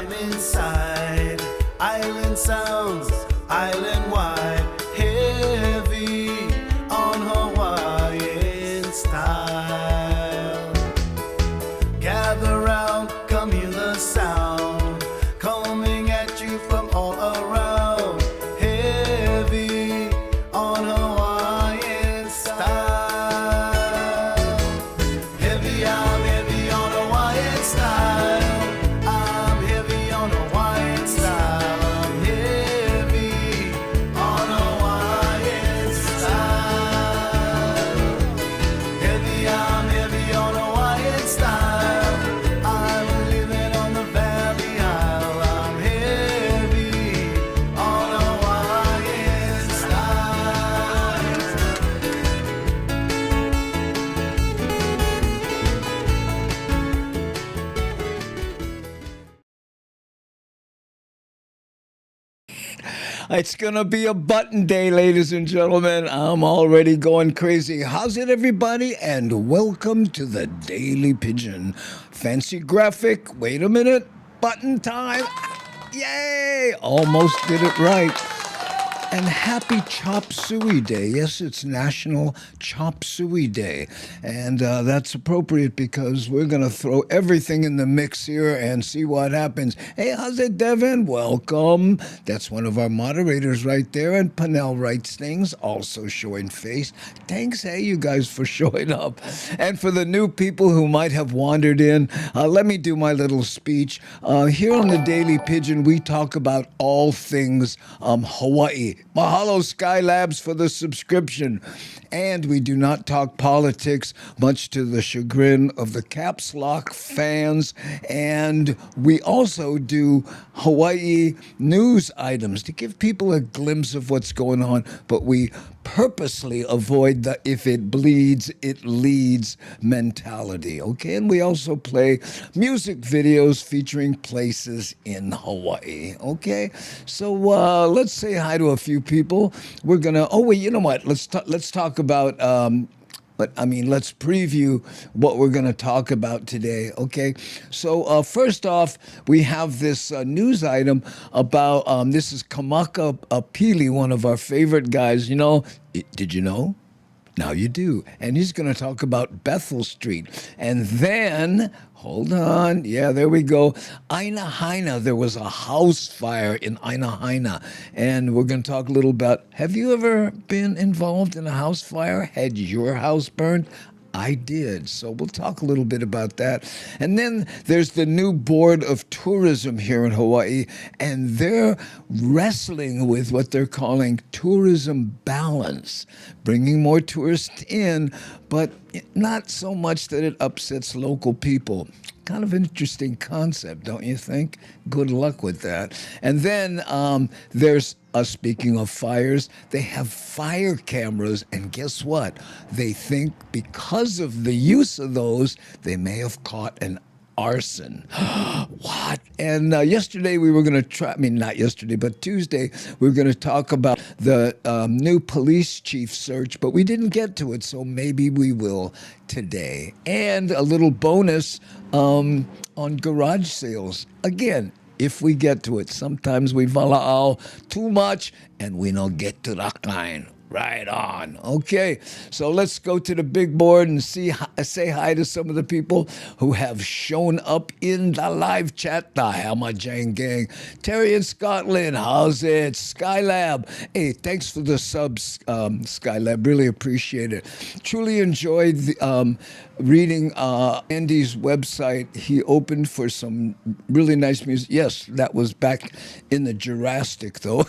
I'm inside. Island sounds, island wide, heavy on Hawaiian style. Gather round, come hear the sound, coming at you from all around, heavy on Hawaiian style. Heavy, I'm heavy on Hawaiian style. I'm heavy on Hawaiian style. I'm heavy on Hawaiian style. Heavy, I'm heavy on Hawaiian style. I'm living on the Valley Isle. I'm heavy on Hawaiian style. It's going to be a button day, ladies and gentlemen. I'm already going crazy. How's it, everybody? And welcome to the Daily Pigeon. Fancy graphic. Wait a minute. Button time. Yay! Almost did it right. And happy Chop Suey Day. Yes, it's National Chop Suey Day. And that's appropriate because we're going to throw everything in the mix here and see what happens. Hey, how's it, Devin? Welcome. That's one of our moderators right there. And Panel Writes Things, also showing face. Thanks, hey, you guys, for showing up. And for the new people who might have wandered in, let me do my little speech. Here on the Daily Pigeon, we talk about all things Hawaii. Mahalo Skylabs for the subscription. And we do not talk politics, much to the chagrin of the Caps Lock fans. And we also do Hawaii news items to give people a glimpse of what's going on. But we purposely avoid the if it bleeds, it leads mentality. Okay, and we also play music videos featuring places in Hawaii. Okay, so let's say hi to a few people. We're gonna. Oh wait, you know what? Let's talk about. Let's preview what we're going to talk about today, okay? So first off, we have this news item about, this is Kamaka Pili, one of our favorite guys. You know, did you know? Now you do. And he's going to talk about Bethel Street. And then, hold on. Yeah, there we go. Aina Haina. There was a house fire in Aina Haina. And we're going to talk a little about, have you ever been involved in a house fire? Had your house burned? I did. So we'll talk a little bit about that. And then there's the new board of tourism here in Hawaii, and they're wrestling with what they're calling tourism balance, bringing more tourists in, but not so much that it upsets local people. Kind of an interesting concept, don't you think? Good luck with that. And then there's, speaking of fires, they have fire cameras, and guess what? They think because of the use of those, they may have caught an arson. What? And yesterday we were going to try, not yesterday, but Tuesday, we were going to talk about the new police chief search, but we didn't get to it, so maybe we will today. And a little bonus on garage sales. Again, if we get to it, sometimes we vala'au too much and we don't get to the kind. Right on. Okay, so let's go to the big board and say hi to some of the people who have shown up in the live chat. The Hammer Jane Gang. Terry in Scotland, how's it? Skylab. Hey, thanks for the subs, Skylab. Really appreciate it. Truly enjoyed the, reading Andy's website. He opened for some really nice music. Yes, that was back in the Jurassic, though.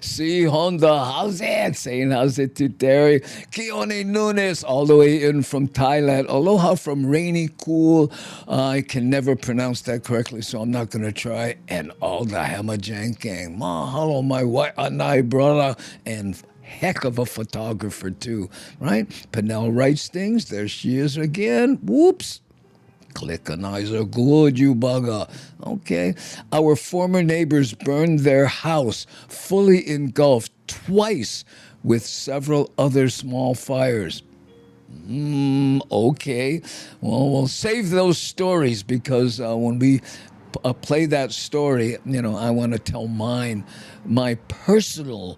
See, Honda, how's it? Saying how's it to Terry. Keone Nunes, all the way in from Thailand. Aloha from rainy, cool. I can never pronounce that correctly, so I'm not going to try. And all the Hamajang gang. Mahalo, my white Anai brother. And heck of a photographer too, right? Panel Writes Things. There she is again. Whoops. Clickanizer, good, you bugger. Okay. Our former neighbors burned their house fully engulfed twice with several other small fires. Okay. Well, we'll save those stories because when we play that story, I want to tell my personal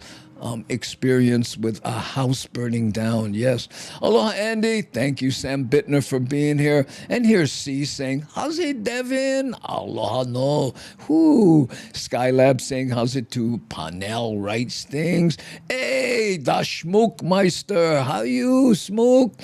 experience with a house burning down. Yes. Aloha, Andy. Thank you, Sam Bittner, for being here. And here's C saying, how's it, Devin? Aloha, no. Whoo. Skylab saying, how's it to Panel writes things. Hey, the Schmookmeister. How you, Smook?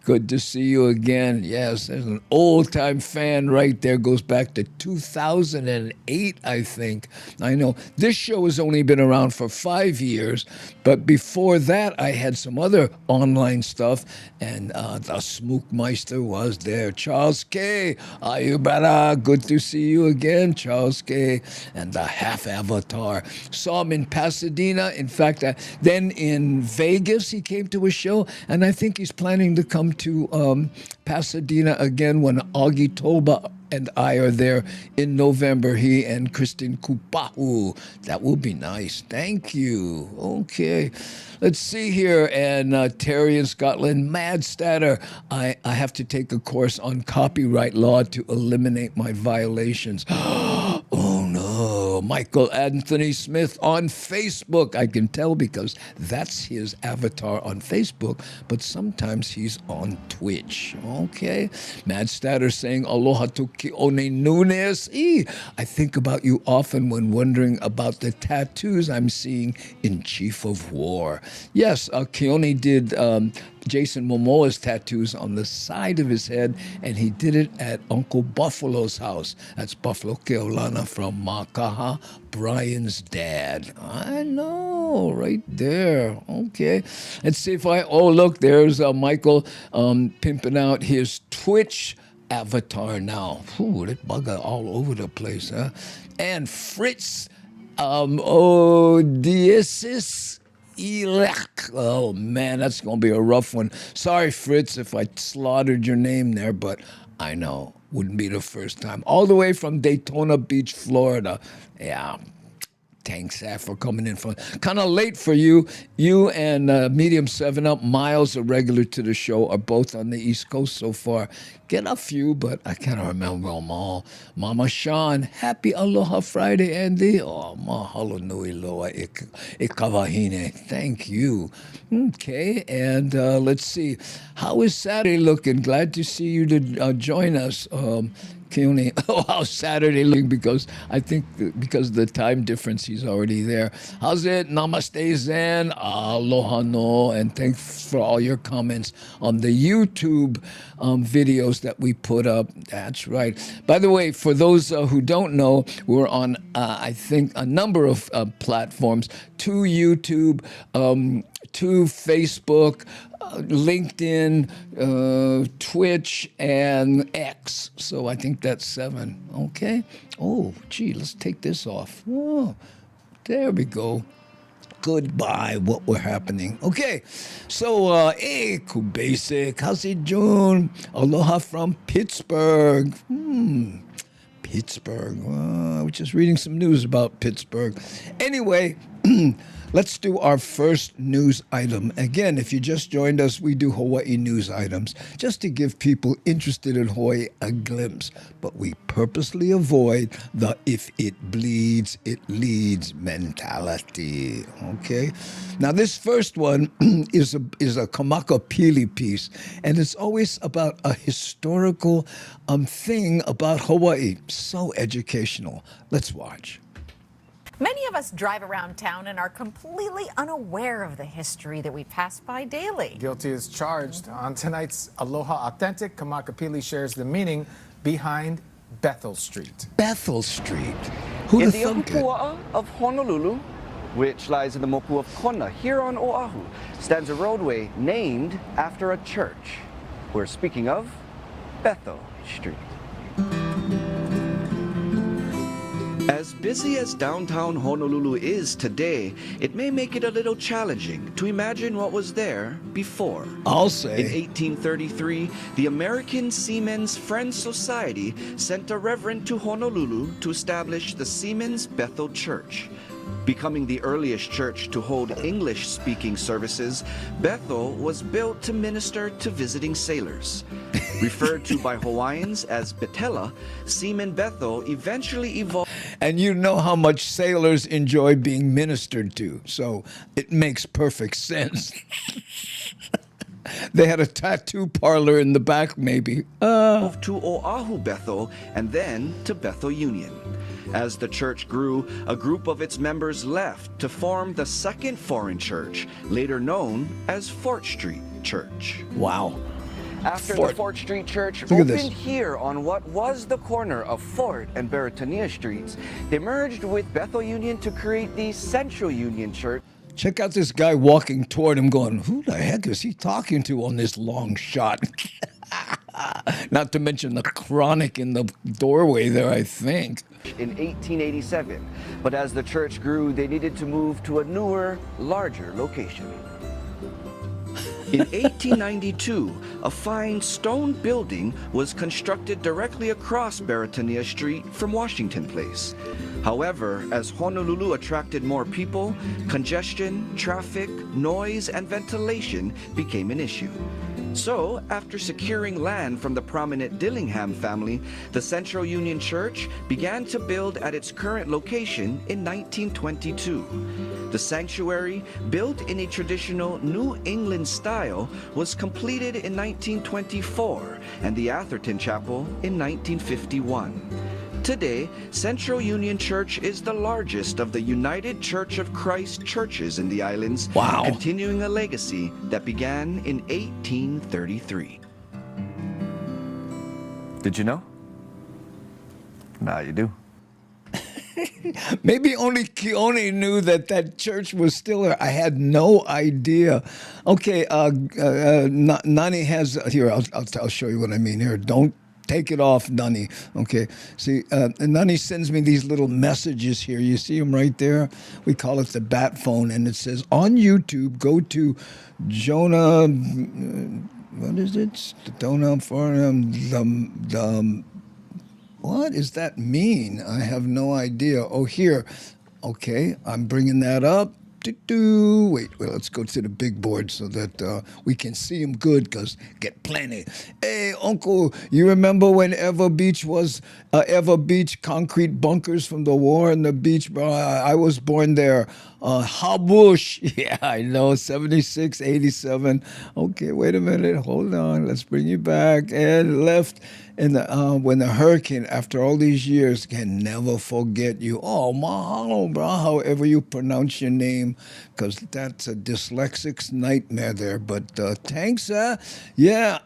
Good to see you again. Yes, there's an old-time fan right there. Goes back to 2008, I think. I know this show has only been around for 5 years, but before that, I had some other online stuff, and the Smookmeister was there. Charles K. Are you better? Good to see you again, Charles K. And the Half Avatar. Saw him in Pasadena. In fact, then in Vegas, he came to a show, and I think he's planning to come to Pasadena again when Augie Toba and I are there in November. He and Kristen Kupahu. That will be nice. Thank you. Okay. Let's see here. And Terry in Scotland. Mad Statter. I have to take a course on copyright law to eliminate my violations. Oh, no. Michael Anthony Smith on Facebook. I can tell because that's his avatar on Facebook, but sometimes he's on Twitch. Okay. Mad Statter saying, aloha to Kione Nunes. I think about you often when wondering about the tattoos I'm seeing in Chief of War. Yes, Kione did Jason Momoa's tattoos on the side of his head, and he did it at Uncle Buffalo's house. That's Buffalo Keolana from Makaha, Brian's dad. I know, right there. Okay. Let's see if look, there's Michael pimping out his Twitch avatar now. Ooh, that bugger all over the place, huh? And Fritz, Odysseus. Oh, man, that's going to be a rough one. Sorry, Fritz, if I slaughtered your name there, but I know. Wouldn't be the first time. All the way from Daytona Beach, Florida. Yeah. Thanks, Saf, for coming in. Kind of late for you. You and Medium 7-Up, Miles, a regular to the show, are both on the East Coast so far. Get a few, but I can't remember them all. Mama Sean, happy Aloha Friday, Andy. Oh, mahalo nui loa ikawahine. Thank you. Okay, and let's see. How is Saturday looking? Glad to see you to join us. Keone. Oh, how's Saturday looking? Because I think because of the time difference, he's already there. How's it? Namaste Zen. Aloha no. And thanks for all your comments on the YouTube videos that we put up. That's right. By the way, for those who don't know, we're on, I think, a number of platforms. To YouTube, to Facebook, LinkedIn, Twitch, and X. So I think that's 7. Okay. Oh, gee, let's take this off. Oh, there we go. Goodbye, what were happening. Okay, so, hey, Kubasic, how's it doing? Aloha from Pittsburgh. Pittsburgh. I was just reading some news about Pittsburgh. Anyway, let's do our first news item. Again, if you just joined us, we do Hawaii news items just to give people interested in Hawaii a glimpse. But we purposely avoid the if it bleeds, it leads mentality. Okay? Now, this first one is a Kamakapili piece, and it's always about a historical thing about Hawaii. So educational. Let's watch. Many of us drive around town and are completely unaware of the history that we pass by daily. Guilty as charged. On tonight's Aloha Authentic, Kamakapili shares the meaning behind Bethel Street. Bethel Street. Who'd In have the thunk it? Okupua'a of Honolulu, which lies in the moku of Kona, here on Oahu, stands a roadway named after a church. We're speaking of Bethel Street. As busy as downtown Honolulu is today, it may make it a little challenging to imagine what was there before. I'll In say. 1833, the American Seamen's Friends Society sent a reverend to Honolulu to establish the Seamen's Bethel Church. Becoming the earliest church to hold English-speaking services, Bethel was built to minister to visiting sailors. Referred to by Hawaiians as Betela, Seaman Bethel eventually evolved. And you know how much sailors enjoy being ministered to, so it makes perfect sense. They had a tattoo parlor in the back, maybe. To Oahu Bethel and then to Bethel Union. As the church grew, a group of its members left to form the second foreign church, later known as Fort Street Church. Wow. After the Fort Street Church Look at this. opened here on what was the corner of Fort and Baratania Streets, they merged with Bethel Union to create the Central Union Church. Check out this guy walking toward him going, who the heck is he talking to on this long shot? Not to mention the chronic in the doorway there, I think. In 1887, but as the church grew, they needed to move to a newer, larger location. In 1892, a fine stone building was constructed directly across Baratania Street from Washington Place. However, as Honolulu attracted more people, congestion, traffic, noise, and ventilation became an issue. So, after securing land from the prominent Dillingham family, the Central Union Church began to build at its current location in 1922. The sanctuary, built in a traditional New England style, was completed in 1924, and the Atherton Chapel in 1951. Today, Central Union Church is the largest of the United Church of Christ churches in the islands, Wow. continuing a legacy that began in 1833. Did you know? Now you do. Maybe only Keone knew that that church was still there. I had no idea. Okay, Nani has, here, I'll show you what I mean here. Don't take it off, Nani. Okay, see, and Nani sends me these little messages here. You see them right there? We call it the bat phone, and it says, on YouTube, go to Jonah, what is it? Jonah for what does that mean? I have no idea. Oh, here. Okay, I'm bringing that up. Wait, let's go to the big board so that we can see them good, because get plenty. Hey, Uncle, you remember when Ewa Beach was Ewa Beach concrete bunkers from the war in the beach? Bro, I was born there. Habush. Yeah, I know, 76, 87. Okay, wait a minute. Hold on. Let's bring you back. And left in the, when the hurricane, after all these years, can never forget you. Oh, mahalo, bro, however you pronounce your name, because that's a dyslexic's nightmare there. But thanks, yeah.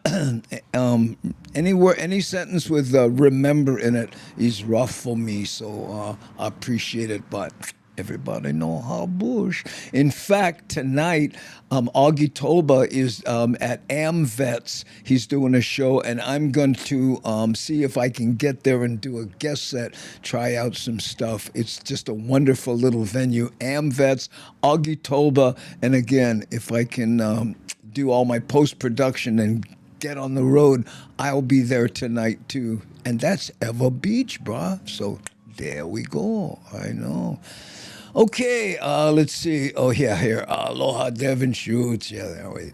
Any sentence with remember in it is rough for me, so I appreciate it, but everybody know how bush. In fact, tonight, Augie Toba is at AmVets. He's doing a show, and I'm going to see if I can get there and do a guest set, try out some stuff. It's just a wonderful little venue. AmVets, Augie Toba, and again, if I can do all my post-production and get on the road, I'll be there tonight too. And that's Ewa Beach, bruh. So there we go. I know. Okay, let's see. Oh, yeah, here. Aloha, Devin Shoots. Yeah, there we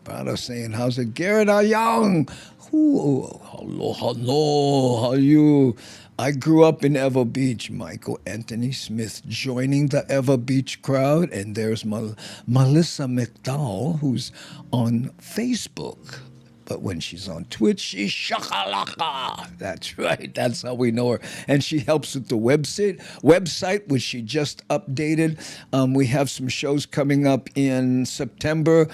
Brother saying, how's it? Garrett Young. Aloha, no. How you? I grew up in Ewa Beach. Michael Anthony Smith joining the Ewa Beach crowd. And there's Melissa McDowell, who's on Facebook. But when she's on Twitch, she's shakalaka. That's right. That's how we know her. And she helps with the website, which she just updated. We have some shows coming up in September.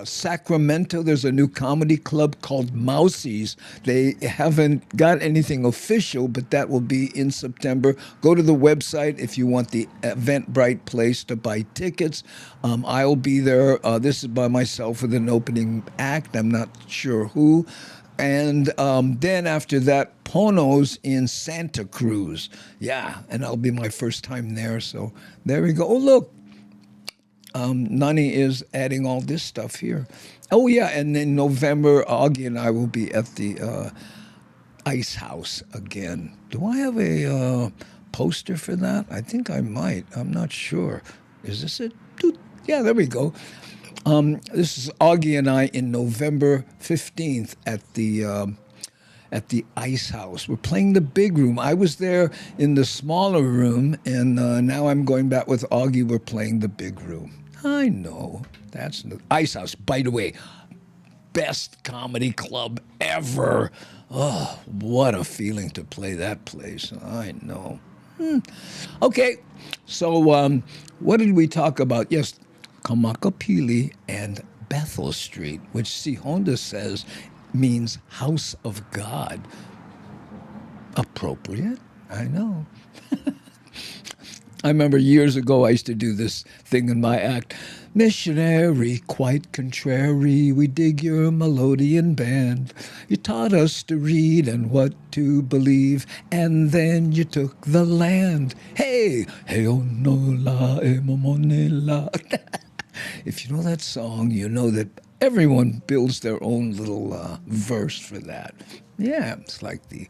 Sacramento, there's a new comedy club called Mousie's. They haven't got anything official, but that will be in September. Go to the website if you want the Eventbrite place to buy tickets. I'll be there. This is by myself with an opening act. I'm not sure who. And then after that, Pono's in Santa Cruz. Yeah, and that'll be my first time there. So there we go. Oh, look. Nani is adding all this stuff here. Oh, yeah, and in November, Augie and I will be at the Ice House again. Do I have a poster for that? I think I might. I'm not sure. Is this it? Doot. Yeah, there we go. This is Augie and I in November 15th at the Ice House. We're playing the big room. I was there in the smaller room, and now I'm going back with Augie. We're playing the big room. I know. That's the Ice House. By the way, best comedy club ever. Oh, what a feeling to play that place. I know. Okay, so what did we talk about? Yes, Kamakapili and Bethel Street, which Si Honda says means house of God. Appropriate, I know. I remember years ago I used to do this thing in my act. Missionary, quite contrary, we dig your melodeon band. You taught us to read and what to believe, and then you took the land. Hey, hey, oh no la, e momone la. If you know that song, you know that everyone builds their own little verse for that. Yeah, it's like it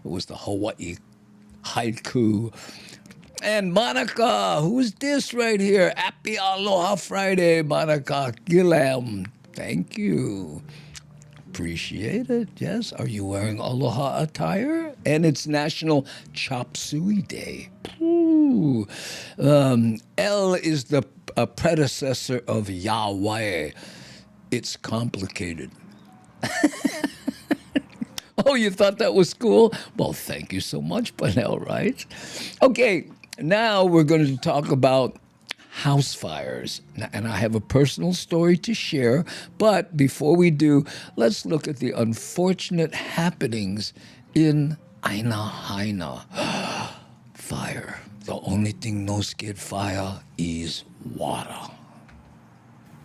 was the Hawaii haiku. And Monica, who's this right here? Happy Aloha Friday, Monica Gillam. Thank you. Appreciate it. Yes. Are you wearing aloha attire? And it's National Chop Suey Day. Ooh. L is the predecessor of Yahweh. It's complicated. Oh, you thought that was cool? Well, thank you so much, Panel, right? Okay, now we're going to talk about house fires. And I have a personal story to share. But before we do, let's look at the unfortunate happenings in Aina Haina. Fire. The only thing no scared fire is water.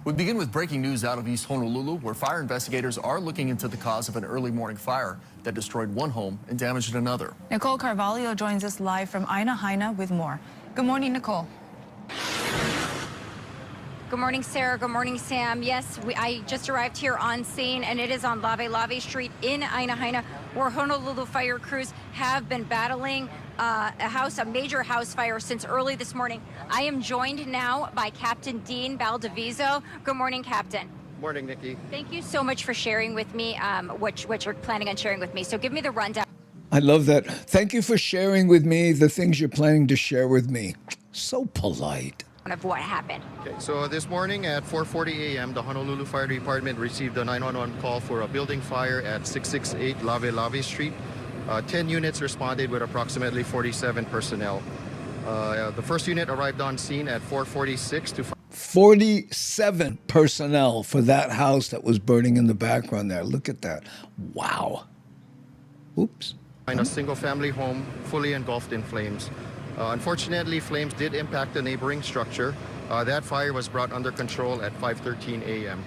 We begin with breaking news out of East Honolulu, where fire investigators are looking into the cause of an early morning fire that destroyed one home and damaged another. Nicole Carvalho joins us live from Aina Haina with more. Good morning, Nicole. Good morning, Sarah. Good morning, Sam. Yes, I just arrived here on scene, and it is on Lave Street in Aina Haina, where Honolulu fire crews have been battling a major house fire since early this morning. I am joined now by Captain Dean Baldiviso. Good morning, Captain. Morning, Nikki. Thank you so much for sharing with me what you're planning on sharing with me. So give me the rundown. I love that. Thank you for sharing with me the things you're planning to share with me. So polite. Of what happened. Okay, so this morning at 4:40 a.m., the Honolulu Fire Department received a 911 call for a building fire at 668 Lave Street. 10 units responded with approximately 47 personnel. The first unit arrived on scene at 4:46 to 47 personnel for that house that was burning in the background there. Look at that. Wow. Oops. find a single-family home fully engulfed in flames. Unfortunately, flames did impact the neighboring structure. That fire was brought under control at 5:13 a.m.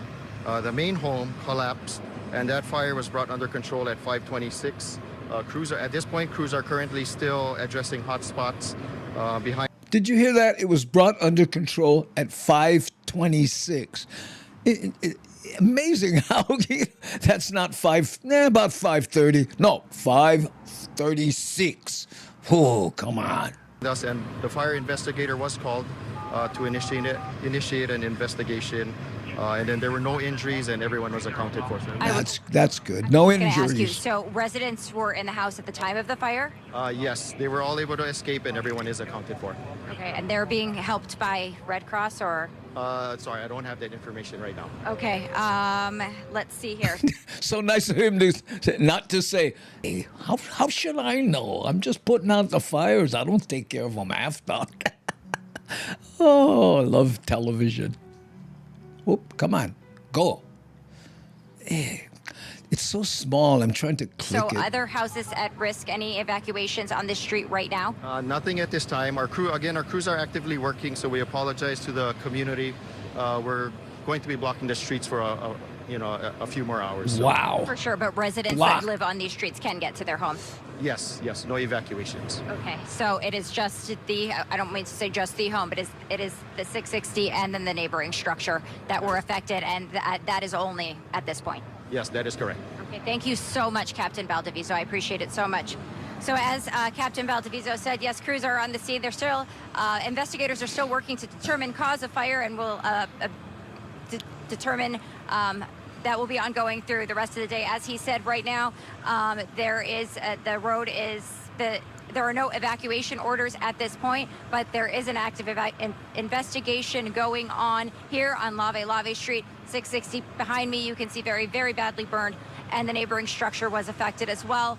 The main home collapsed, and that fire was brought under control at 5:26. At this point, crews are currently still addressing hot spots behind. Did you hear that? It was brought under control at 5:26. Amazing how that's not about 5:30. No, 5:36. Oh, come on. And the fire investigator was called to initiate an investigation, and then there were no injuries, and everyone was accounted for. That's good. No Can I ask you, injuries. so residents were in the house at the time of the fire? Yes, they were all able to escape, and everyone is accounted for. Okay, and they're being helped by Red Cross or? Sorry, I don't have that information right now. Okay, let's see here. So nice of him not to say, hey, how should I know? I'm just putting out the fires. I don't take care of them after. Oh, I love television. Whoop, come on, go. Hey, it's so small. I'm trying to click it. So other houses at risk, any evacuations on this street right now? Nothing at this time. Our crews are actively working, so we apologize to the community. We're going to be blocking the streets for a few more hours. So. Wow. For sure, but residents that live on these streets can get to their homes? Yes, no evacuations. Okay, so it is just I don't mean to say just the home, but it is the 660 and then the neighboring structure that were affected, and that is only at this point. Yes, that is correct. Okay, thank you so much, Captain Baldiviso. I appreciate it so much. So as Captain Valdiviso said, yes, crews are on the scene. They're still, investigators are still working to determine cause of fire and will determine that will be ongoing through the rest of the day. As he said, right now, there are no evacuation orders at this point, but there is an active investigation going on here on Lave Street, 660. Behind me, you can see very, very badly burned, and the neighboring structure was affected as well.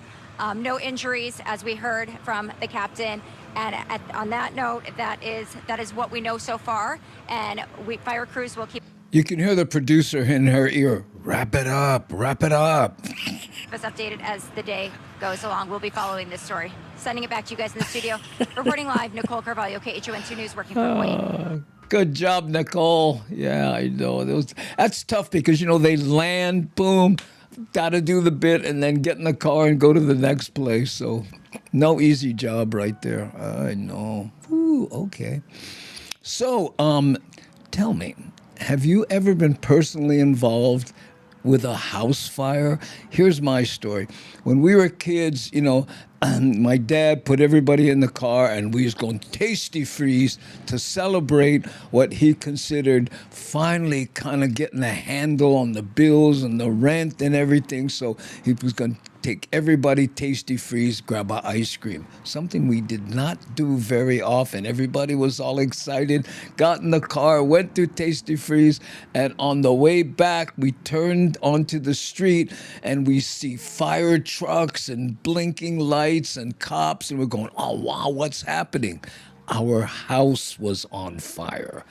No injuries, as we heard from the captain. And on that note, that is what we know so far. And fire crews will keep You can hear the producer in her ear. Wrap it up, wrap it up. us updated as the day goes along. We'll be following this story. Sending it back to you guys in the studio. Reporting live, Nicole Carvalho, KHON2 News, working for Hawaii. Good job, Nicole. Yeah, I know. That's tough because, they land, boom, got to do the bit, and then get in the car and go to the next place. So no easy job right there. I know. Ooh, okay. So tell me, have you ever been personally involved with a house fire? Here's my story. When we were kids, my dad put everybody in the car and we was going tasty freeze to celebrate what he considered finally kind of getting a handle on the bills and the rent and everything. So he was going to take everybody tasty freeze, grab an ice cream. Something we did not do very often. Everybody was all excited, got in the car, went through tasty freeze, and on the way back, we turned onto the street and we see fire trucks and blinking lights and cops, and we're going, oh wow, what's happening? Our house was on fire.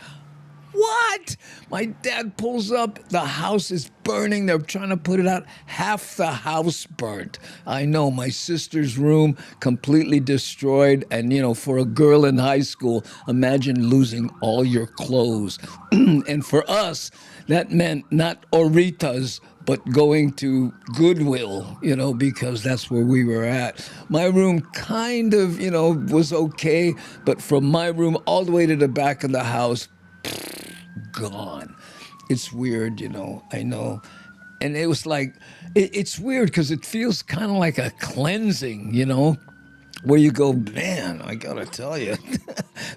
What? My dad pulls up. The house is burning. They're trying to put it out. Half the house burnt. I know. My sister's room completely destroyed. And, for a girl in high school, imagine losing all your clothes. And for us, that meant not Oritas, but going to Goodwill, because that's where we were at. My room kind of, was okay. But from my room all the way to the back of the house, gone. It's weird, I know. And it was like, it's weird because it feels kind of like a cleansing, where you go, man, I gotta tell you,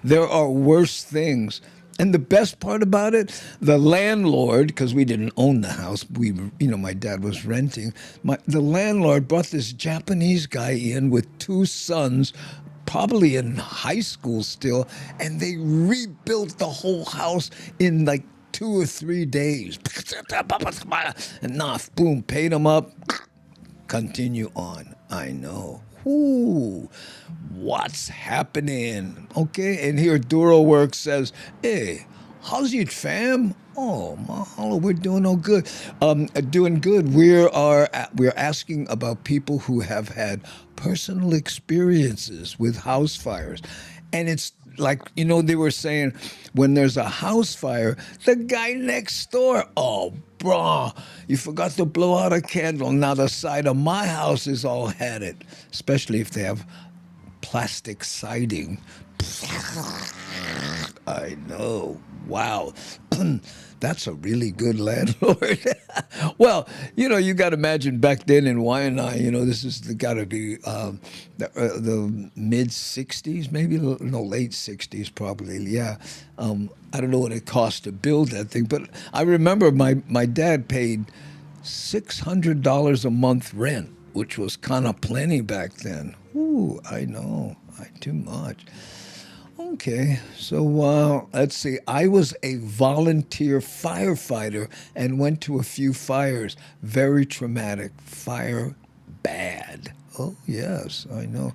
there are worse things. And the best part about it, the landlord, because we didn't own the house, my dad was renting, the landlord brought this Japanese guy in with two sons, probably in high school still, and they rebuilt the whole house in like 2 or 3 days. Enough, boom, paid them up, continue on. I know. Ooh, what's happening? Okay, and here Duro Works says, hey, how's it, fam? Oh, mahalo, we're doing all good. Doing good. We're asking about people who have had personal experiences with house fires. And it's like, they were saying when there's a house fire, the guy next door, oh, brah, you forgot to blow out a candle. Now the side of my house is all had it, especially if they have plastic siding. I know. Wow. That's a really good landlord. Well, you got to imagine back then in Waianae, this is got to be the mid-'60s, maybe, no, late 60s probably, yeah. I don't know what it cost to build that thing, but I remember my dad paid $600 a month rent, which was kind of plenty back then. Ooh, I know, too much. Okay, so let's see. I was a volunteer firefighter and went to a few fires. Very traumatic. Fire bad. Oh, yes, I know.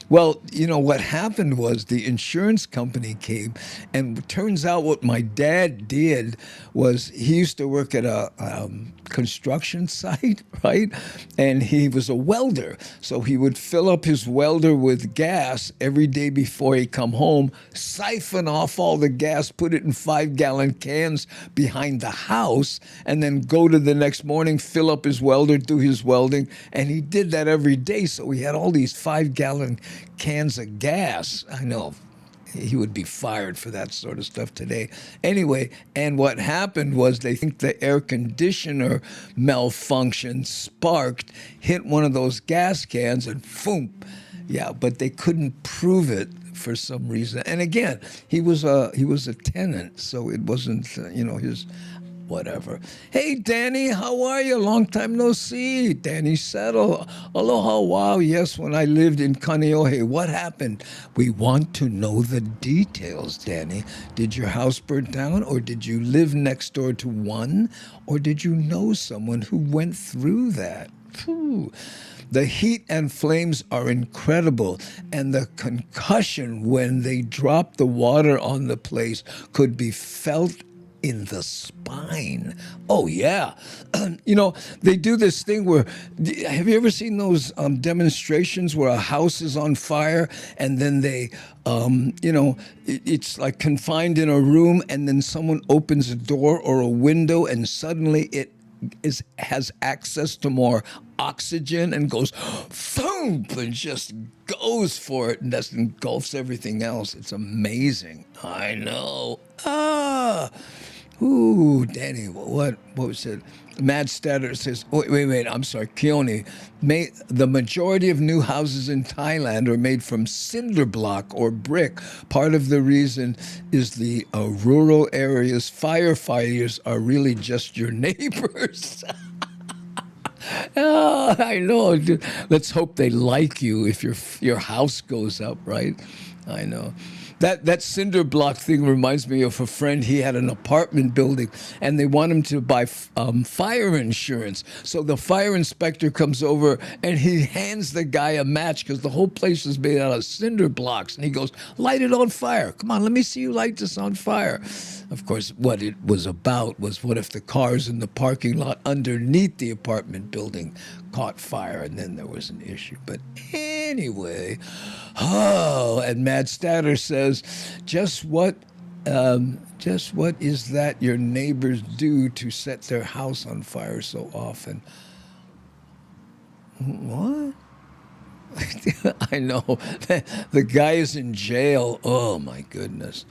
Well, what happened was the insurance company came, and it turns out what my dad did was he used to work at a construction site, right? And he was a welder. So he would fill up his welder with gas every day before he come home, siphon off all the gas, put it in 5-gallon cans behind the house, and then go to the next morning, fill up his welder, do his welding. And he did that every day. So we had all these 5-gallon cans of gas. I know. He would be fired for that sort of stuff today. Anyway, and what happened was they think the air conditioner malfunction sparked, hit one of those gas cans, and boom, Yeah, but they couldn't prove it for some reason. And again, he was a tenant, so it wasn't his whatever. Hey, Danny, how are you? Long time no see. Danny Settle. Aloha, wow. Yes, when I lived in Kaneohe, what happened? We want to know the details, Danny. Did your house burn down, or did you live next door to one, or did you know someone who went through that? Phew. The heat and flames are incredible, and the concussion when they drop the water on the place could be felt in the spine. Oh, yeah. They do this thing where, have you ever seen those demonstrations where a house is on fire and then they, it's like confined in a room, and then someone opens a door or a window and suddenly it has access to more oxygen and goes thump and just goes for it, and that engulfs everything else. It's amazing. I know. Ooh, Danny, what was it? Mad Statter says, wait, I'm sorry, Keone. The majority of new houses in Thailand are made from cinder block or brick. Part of the reason is the rural areas firefighters are really just your neighbors. Oh, I know. Let's hope they like you if your house goes up, right? I know. That cinder block thing reminds me of a friend. He had an apartment building, and they want him to buy fire insurance. So the fire inspector comes over, and he hands the guy a match because the whole place is made out of cinder blocks. And he goes, light it on fire. Come on, let me see you light this on fire. Of course, what it was about was what if the cars in the parking lot underneath the apartment building caught fire, and then there was an issue. But anyway, and Mad Statter says, just what is that your neighbors do to set their house on fire so often? What? I know. The guy is in jail. Oh, my goodness.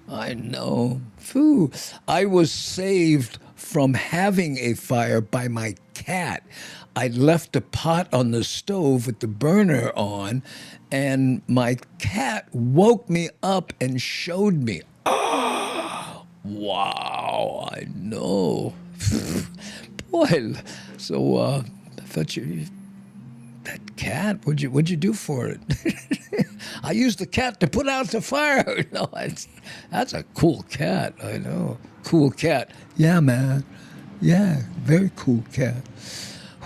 I know. Phew. I was saved from having a fire by my cat. I left a pot on the stove with the burner on, and my cat woke me up and showed me. Oh, wow, I know. Boy, so I thought that cat, what'd you do for it? I used the cat to put out the fire. No, that's a cool cat, I know. Cool cat. Yeah, man. Yeah, very cool cat.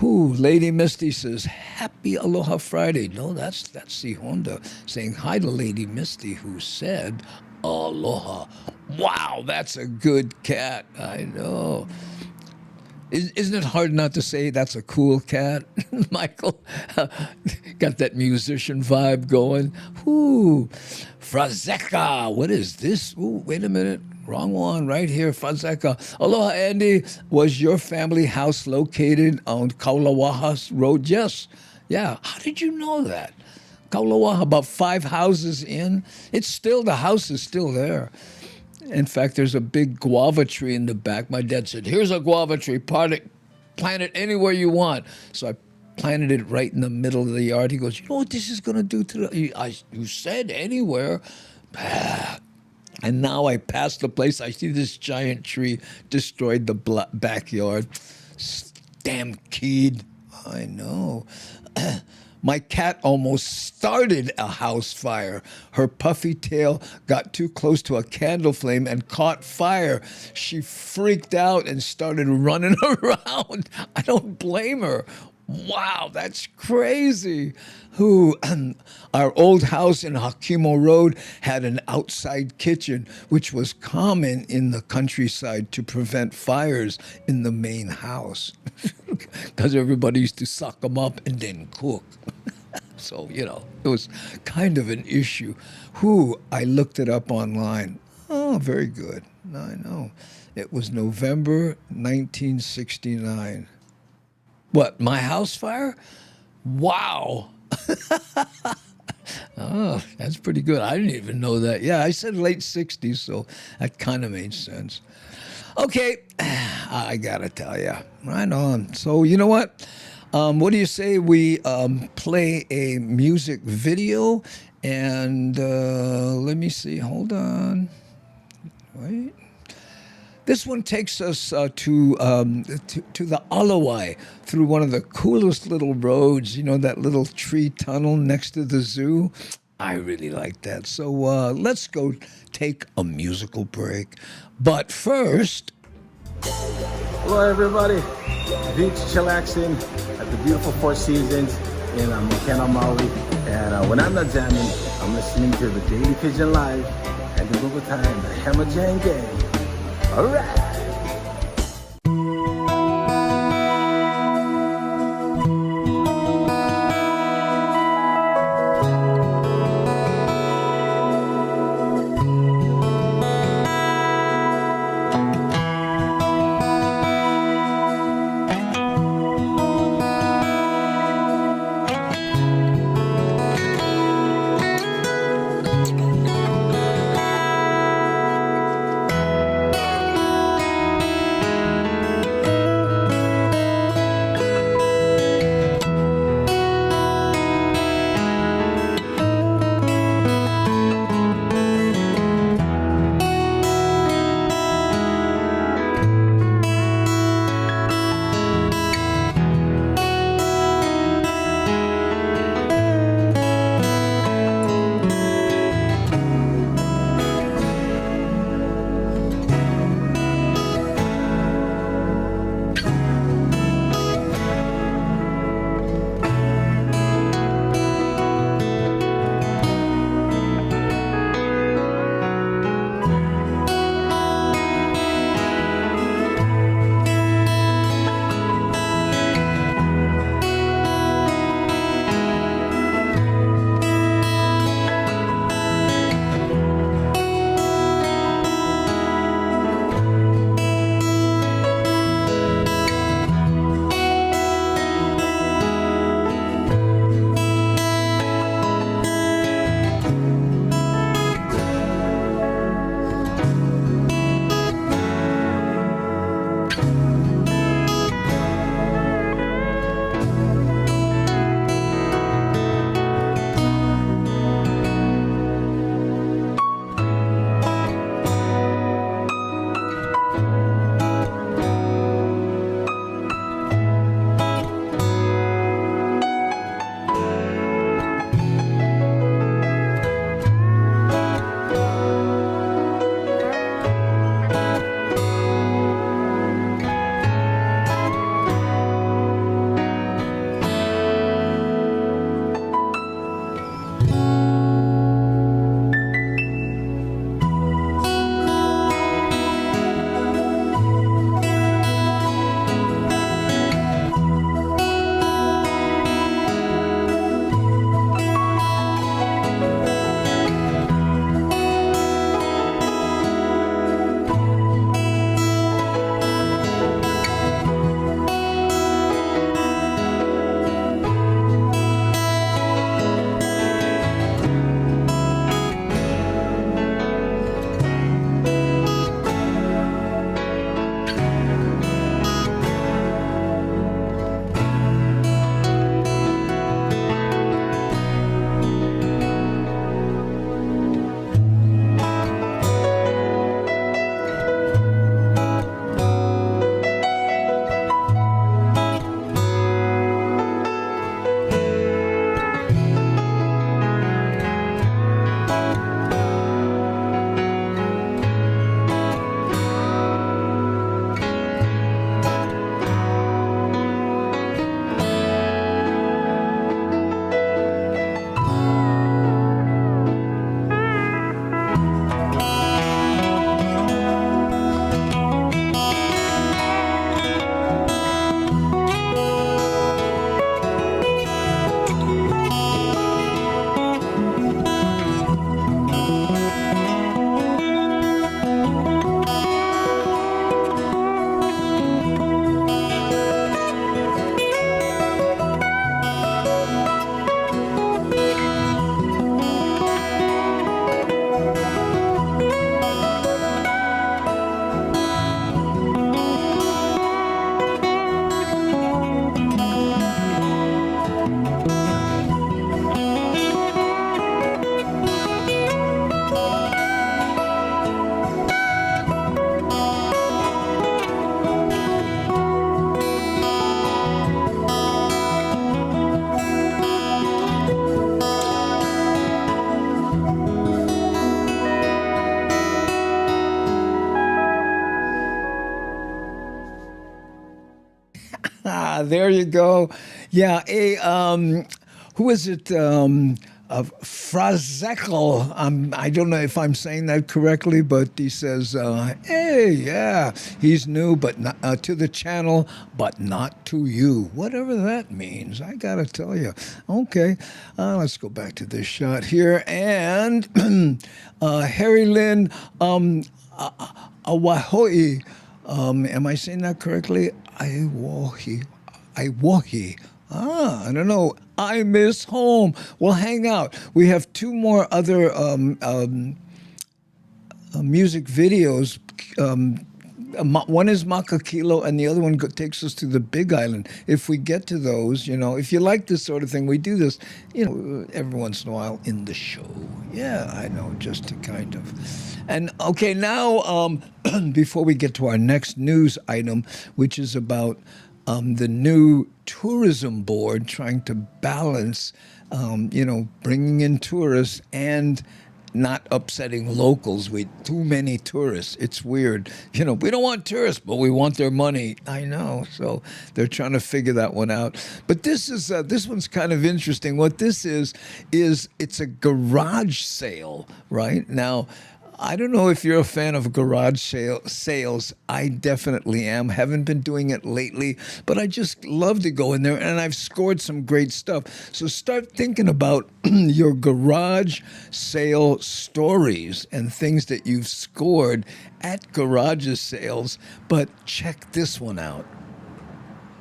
Lady Misty says, happy Aloha Friday. No, that's C. Honda saying hi to Lady Misty, who said aloha. Wow, that's a good cat. I know. Isn't it hard not to say that's a cool cat, Michael? Got that musician vibe going. Frazeka, what is this? Wait a minute. Wrong one right here, Frazeka. Aloha, Andy. Was your family house located on Kaulawaha Road? Yes. Yeah. How did you know that? Kaulawaha, about 5 houses in. The house is still there. In fact, there's a big guava tree in the back. My dad said, here's a guava tree. Plant it anywhere you want. So I planted it right in the middle of the yard. He goes, you know what this is going to do to you said anywhere. And now I pass the place. I see this giant tree destroyed the backyard. Damn kid. I know. My cat almost started a house fire. Her puffy tail got too close to a candle flame and caught fire. She freaked out and started running around. I don't blame her. Wow, that's crazy. Our old house in Hakimo Road had an outside kitchen, which was common in the countryside to prevent fires in the main house. Because everybody used to suck them up and then cook. So, it was kind of an issue. I looked it up online. Oh, very good. I know. It was November 1969. What, my house fire? Wow. Oh, that's pretty good. I didn't even know that. Yeah, I said late 60s, so that kind of made sense. Okay, I got to tell you. Right on. So, you know what? What do you say we play a music video? And let me see. Hold on. Wait. This one takes us to the aloha through one of the coolest little roads. You know, that little tree tunnel next to the zoo? I really like that. So let's go take a musical break. But first... Hello everybody, Beach Chillaxin at the beautiful Four Seasons in Makena, Maui. And when I'm not jamming, I'm listening to the Daily Pigeon Live, Andy Bumatai and the Hammer Jam Gang. All right. There you go. Yeah, who is it? Frazekel. I don't know if I'm saying that correctly, but he says, hey, yeah, he's new but not, to the channel, but not to you. Whatever that means, I got to tell you. Okay, let's go back to this shot here. And Harry Lynn Awahoi, am I saying that correctly? Iwahi. I don't know. I miss home. We'll hang out. We have two more other music videos. One is Makakilo, and the other one takes us to the Big Island. If we get to those, if you like this sort of thing, we do this, every once in a while in the show. Yeah, I know, just to kind of. And okay, now, before we get to our next news item, which is about the new tourism board trying to balance, bringing in tourists and not upsetting locals with too many tourists. It's weird. We don't want tourists, but we want their money. I know. So they're trying to figure that one out. But this one's kind of interesting. What this is it's a garage sale, right? Now, I don't know if you're a fan of garage sales. I definitely am. Haven't been doing it lately, but I just love to go in there, and I've scored some great stuff. So start thinking about your garage sale stories and things that you've scored at garage sales, but check this one out.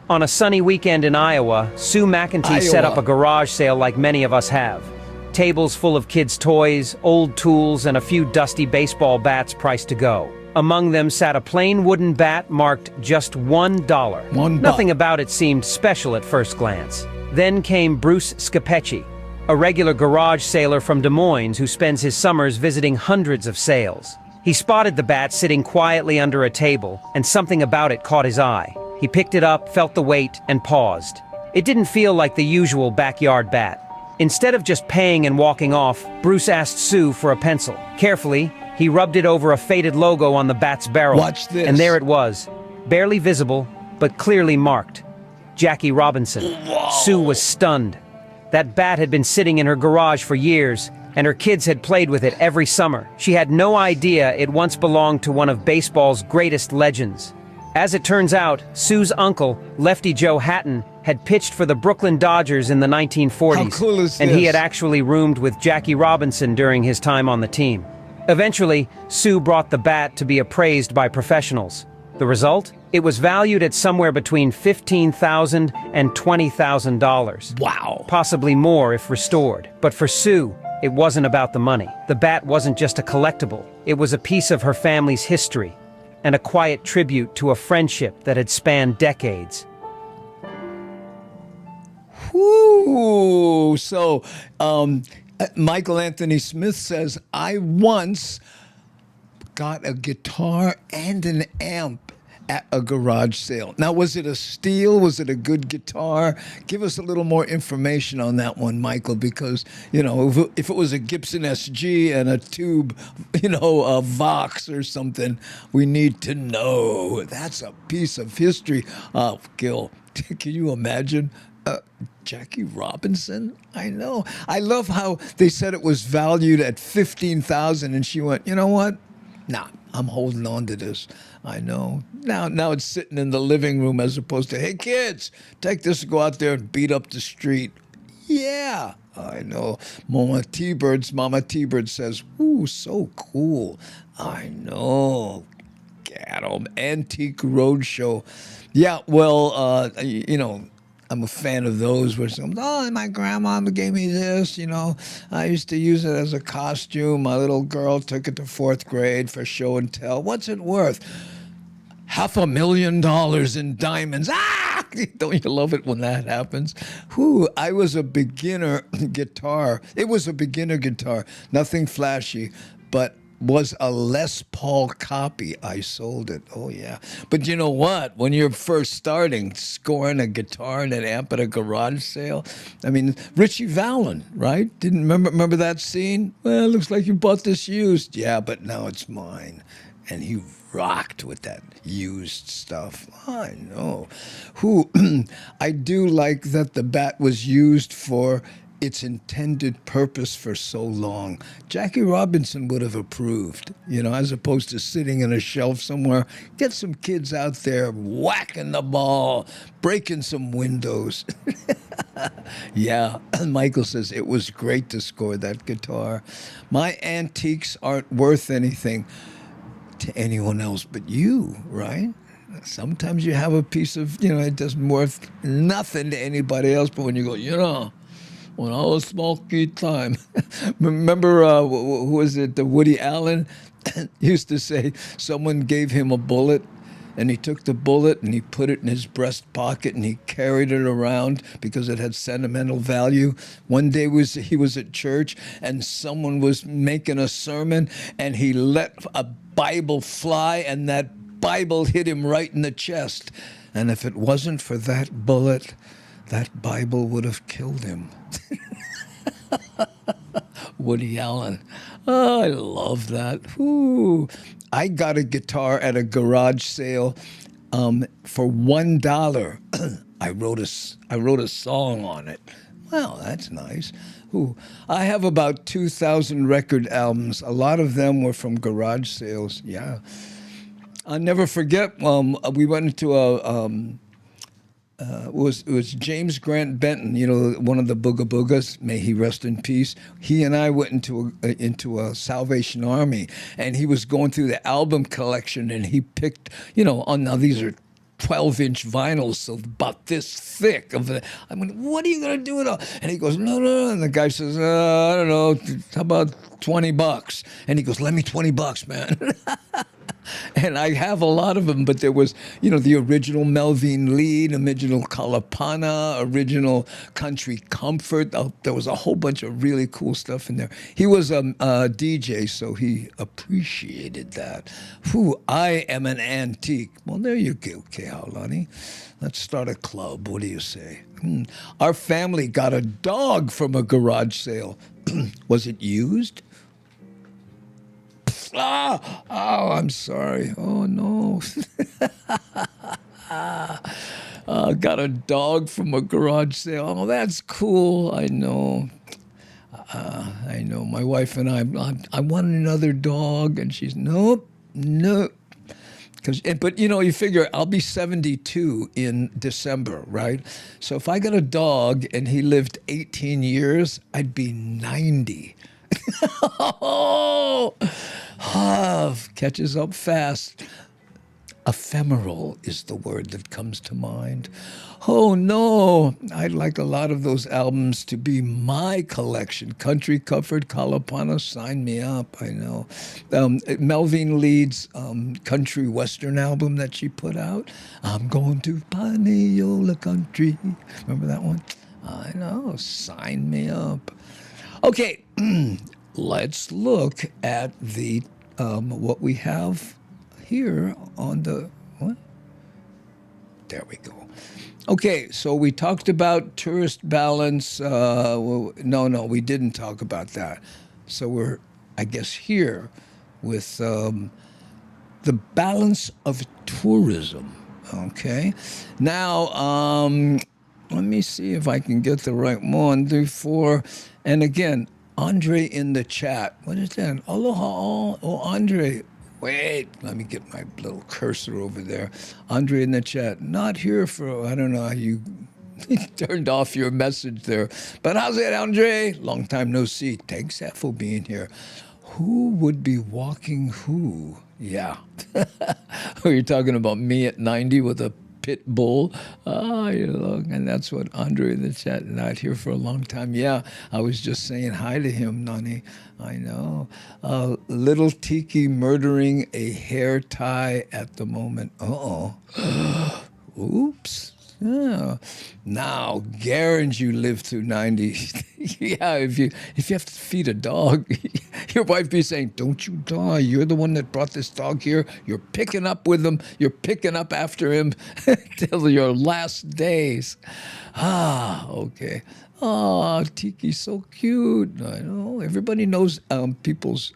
On a sunny weekend in Iowa, Sue McEntee set up a garage sale like many of us have. Tables full of kids' toys, old tools, and a few dusty baseball bats priced to go. Among them sat a plain wooden bat marked just $1. Nothing about it seemed special at first glance. Then came Bruce Scapecci, a regular garage sailor from Des Moines who spends his summers visiting hundreds of sales. He spotted the bat sitting quietly under a table, and something about it caught his eye. He picked it up, felt the weight, and paused. It didn't feel like the usual backyard bat. Instead of just paying and walking off, Bruce asked Sue for a pencil. Carefully, he rubbed it over a faded logo on the bat's barrel. Watch this. And there it was, barely visible, but clearly marked. Jackie Robinson. Whoa. Sue was stunned. That bat had been sitting in her garage for years, and her kids had played with it every summer. She had no idea it once belonged to one of baseball's greatest legends. As it turns out, Sue's uncle, Lefty Joe Hatton, had pitched for the Brooklyn Dodgers in the 1940s. How cool is this? And he had actually roomed with Jackie Robinson during his time on the team. Eventually, Sue brought the bat to be appraised by professionals. The result? It was valued at somewhere between $15,000 and $20,000. Wow. Possibly more if restored. But for Sue, it wasn't about the money. The bat wasn't just a collectible. It was a piece of her family's history, and a quiet tribute to a friendship that had spanned decades. Whoo! So, Michael Anthony Smith says, I once got a guitar and an amp at a garage sale. Now, was it a steal? Was it a good guitar? Give us a little more information on that one, Michael, because, if it was a Gibson SG and a tube, a Vox or something, we need to know. That's a piece of history. Gil, can you imagine? Jackie Robinson? I know. I love how they said it was valued at $15,000 and she went, you know what? Nah, I'm holding on to this. I know. Now it's sitting in the living room as opposed to, hey kids, take this and go out there and beat up the street. Yeah, I know. Mama T-Bird says, ooh, so cool. I know. Get 'em. Antique Roadshow. Yeah, well, I'm a fan of those where my grandma gave me this, I used to use it as a costume. My little girl took it to 4th grade for show and tell. What's it worth? $500,000 in diamonds. Ah! Don't you love it when that happens? I was a beginner guitar. It was a beginner guitar. Nothing flashy, but was a Les Paul copy. I sold it. Oh, yeah. But you know what? When you're first starting, scoring a guitar and an amp at a garage sale, I mean, Richie Valens, right? Didn't remember that scene? Well, it looks like you bought this used. Yeah, but now it's mine. and he rocked with that used stuff. I know. I do like that the bat was used for its intended purpose for so long. Jackie Robinson would have approved, as opposed to sitting in a shelf somewhere. Get some kids out there whacking the ball, breaking some windows. Yeah, Michael says it was great to score that guitar. My antiques aren't worth anything to anyone else but you, right? Sometimes you have a piece of, it doesn't worth nothing to anybody else, but when you go, when I was small kid time, remember, who was it, Woody Allen used to say someone gave him a bullet, and he took the bullet and he put it in his breast pocket and he carried it around because it had sentimental value. One day he was at church and someone was making a sermon and he let a Bible fly and that Bible hit him right in the chest. And if it wasn't for that bullet, that Bible would have killed him. Woody Allen. Oh, I love that. Ooh. I got a guitar at a garage sale for $1. I wrote a song on it. Well, that's nice. Ooh. I have about 2,000 record albums. A lot of them were from garage sales. Yeah. I'll never forget. We went into it was James Grant Benton, one of the Booga Boogas, may he rest in peace. He and I went into a Salvation Army, and he was going through the album collection, and he picked, now these are 12-inch vinyls, so about this thick. I mean, what are you going to do with it? And he goes, no. And the guy says, I don't know, how about $20? And he goes, lend me $20, man. And I have a lot of them, but there was, the original Melvin Lead, original Kalapana, original Country Comfort. There was a whole bunch of really cool stuff in there. He was a DJ, so he appreciated that. I am an antique. Well, there you go, Kehaulani. Let's start a club. What do you say? Our family got a dog from a garage sale. Was it used? Oh, I'm sorry. Oh, no. Got a dog from a garage sale. Oh, that's cool. I know. My wife and I want another dog. And she's, nope. But, you figure I'll be 72 in December, right? So if I got a dog and he lived 18 years, I'd be 90. Catches up fast. Ephemeral is the word that comes to mind. Oh, no. I'd like a lot of those albums to be my collection. Country Comfort, Kalapana, sign me up. I know. Melvin Lead's country western album that she put out. I'm going to Paneola Country. Remember that one? I know. Sign me up. Okay. Let's look at the what we have here on the what? There we go. Okay, so we talked about tourist balance. No, we didn't talk about that. So we're, I guess, here with the balance of tourism. Okay, now let me see if I can get the right one. 3, 4, and again. Andre in the chat. What is that? Aloha. Oh, Andre. Wait, let me get my little cursor over there. Andre in the chat. Not here for, I don't know how you turned off your message there. But how's it, Andre? Long time no see. Thanks for being here. Who would be walking who? Yeah. You're talking about me at 90 with a pit bull. And that's what Andre in the chat, not here for a long time. Yeah, I was just saying hi to him, Nani. I know. Little Tiki murdering a hair tie at the moment. Uh-oh. Oops. Yeah. Now, guarantee you live through 90. Yeah, if you have to feed a dog, your wife be saying, don't you die. You're the one that brought this dog here. You're picking up with him. You're picking up after him till your last days. Okay. Tiki's so cute. I know. Everybody knows people's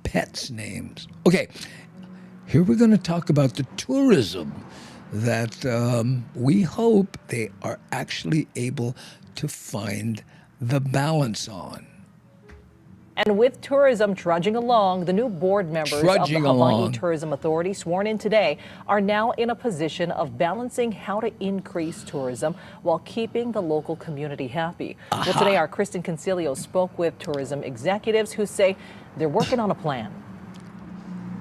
pets' names. Okay, here we're going to talk about the tourism that we hope they are actually able to find the balance on. And with tourism trudging along, the new board members of the Hawaii Tourism Authority sworn in today are now in a position of balancing how to increase tourism while keeping the local community happy. Well, today our Kristen Concilio spoke with tourism executives who say they're working on a plan.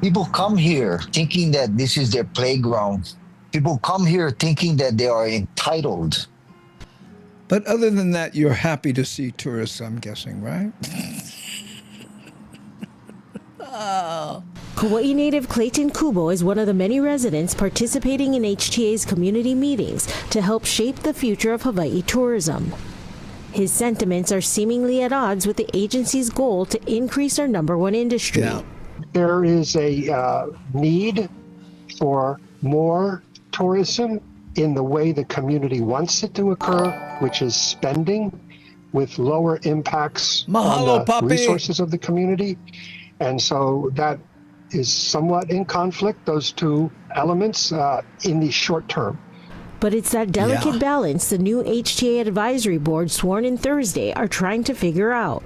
People come here thinking that this is their playground. People come here thinking that they are entitled. But other than that, you're happy to see tourists, I'm guessing, right? Hawaii native Clayton Kubo is one of the many residents participating in HTA's community meetings to help shape the future of Hawaii tourism. His sentiments are seemingly at odds with the agency's goal to increase our #1 industry. Yeah. There is a need for more tourism in the way the community wants it to occur, which is spending with lower impacts on the resources of the community. And so that is somewhat in conflict, those two elements, in the short term. But it's that delicate balance the new HTA advisory board sworn in Thursday are trying to figure out.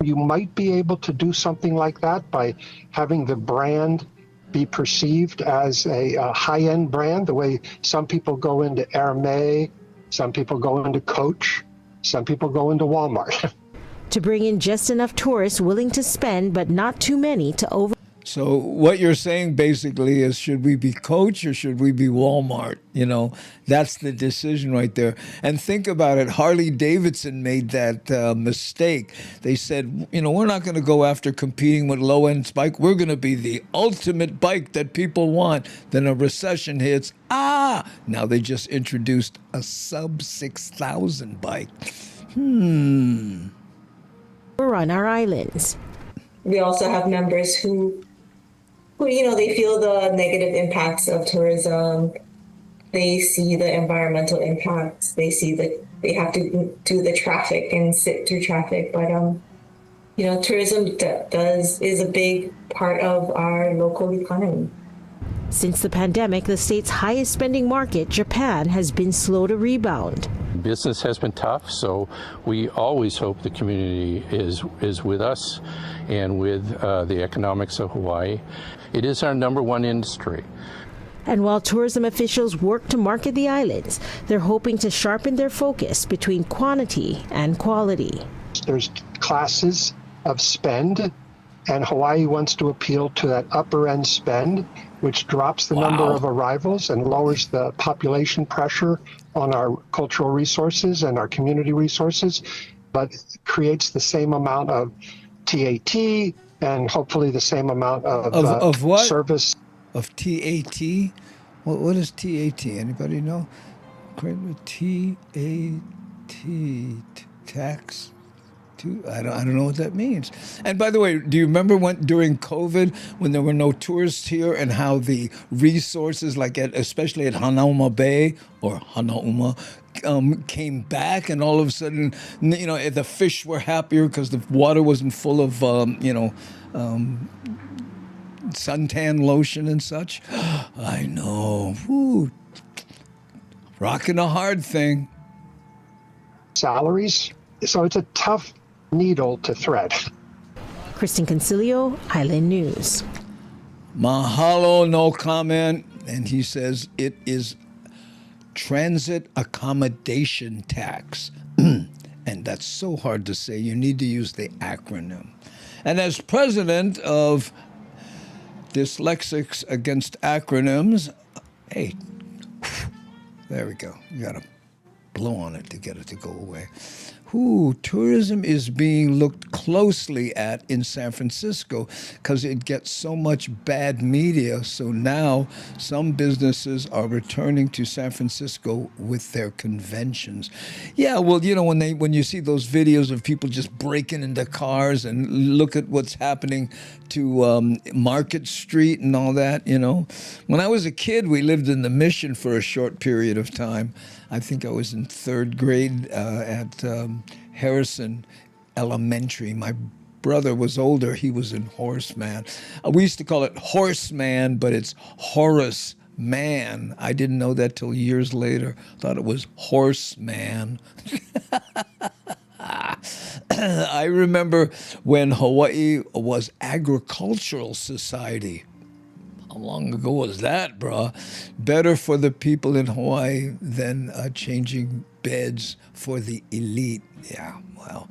You might be able to do something like that by having the brand be perceived as a high-end brand, the way some people go into Hermès, some people go into Coach, some people go into Walmart. To bring in just enough tourists willing to spend, but not too many to over. So what you're saying basically is, should we be Coach or should we be Walmart? You know, that's the decision right there. And think about it. Harley Davidson made that mistake. They said, you know, we're not going to go after competing with low-end bike. We're going to be the ultimate bike that people want. Then a recession hits. Now they just introduced a sub 6,000 bike. On our islands. We also have members who they feel the negative impacts of tourism. They see the environmental impacts. They see that they have to do the traffic and sit through traffic. But tourism is a big part of our local economy. Since the pandemic, the state's highest spending market, Japan, has been slow to rebound. Business has been tough, so we always hope the community is with us and with the economics of Hawaii. It is our #1 industry. And while tourism officials work to market the islands, they're hoping to sharpen their focus between quantity and quality. There's classes of spend, and Hawaii wants to appeal to that upper end spend, which drops the number of arrivals and lowers the population pressure on our cultural resources and our community resources, but creates the same amount of TAT and hopefully the same amount of what? Service. Of TAT? What is TAT? Anybody know? TAT, tax? I don't know what that means. And by the way, do you remember during COVID when there were no tourists here and how the resources, like especially at Hanauma Bay or Hanauma, came back, and all of a sudden, the fish were happier because the water wasn't full of, suntan lotion and such. I know. Whew. Rocking a hard thing. Salaries. So it's a tough needle to thread. Kristen Concilio, Island News. Mahalo, no comment. And he says it is transit accommodation tax. And that's so hard to say. You need to use the acronym. And as president of Dyslexics Against Acronyms, hey, there we go. You got to blow on it to get it to go away. Tourism is being looked closely at in San Francisco because it gets so much bad media. So now some businesses are returning to San Francisco with their conventions. Yeah, well, when you see those videos of people just breaking into cars and look at what's happening to Market Street and all that, When I was a kid, we lived in the Mission for a short period of time. I think I was in 3rd grade at Harrison Elementary. My brother was older, he was in Horseman. We used to call it Horseman, but it's Horace Man. I didn't know that till years later. Thought it was Horseman. I remember when Hawaii was agricultural society. How long ago was that, bruh? Better for the people in Hawaii than changing beds for the elite. Yeah, well.